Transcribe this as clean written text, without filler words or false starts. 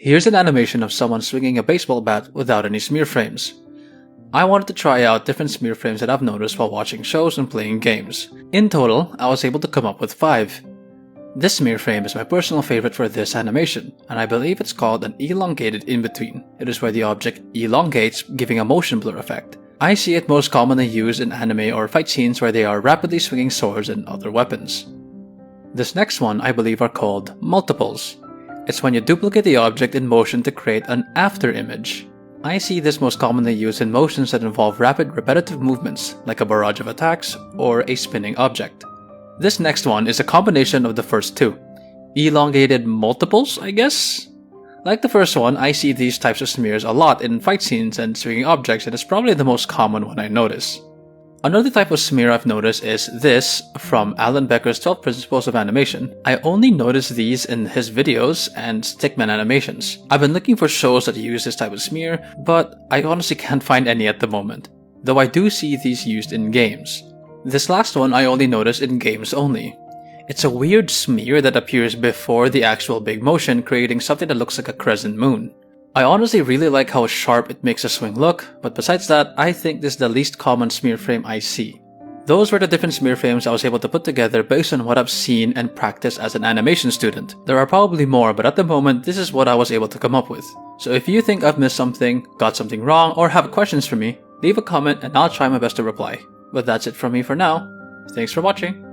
Here's an animation of someone swinging a baseball bat without any smear frames. I wanted to try out different smear frames that I've noticed while watching shows and playing games. In total, I was able to come up with 5. This smear frame is my personal favorite for this animation, and I believe it's called an elongated in-between. It is where the object elongates, giving a motion blur effect. I see it most commonly used in anime or fight scenes where they are rapidly swinging swords and other weapons. This next one I believe are called multiples. It's when you duplicate the object in motion to create an after image. I see this most commonly used in motions that involve rapid repetitive movements, like a barrage of attacks or a spinning object. This next one is a combination of the first two. Elongated multiples, I guess? Like the first one, I see these types of smears a lot in fight scenes and swinging objects, and it's probably the most common one I notice. Another type of smear I've noticed is this from Alan Becker's 12 Principles of Animation. I only notice these in his videos and stickman animations. I've been looking for shows that use this type of smear, but I honestly can't find any at the moment, though I do see these used in games. This last one I only notice in games only. It's a weird smear that appears before the actual big motion, creating something that looks like a crescent moon. I honestly really like how sharp it makes a swing look, but besides that, I think this is the least common smear frame I see. Those were the different smear frames I was able to put together based on what I've seen and practiced as an animation student. There are probably more, but at the moment, this is what I was able to come up with. So if you think I've missed something, got something wrong, or have questions for me, leave a comment and I'll try my best to reply. But that's it from me for now. Thanks for watching.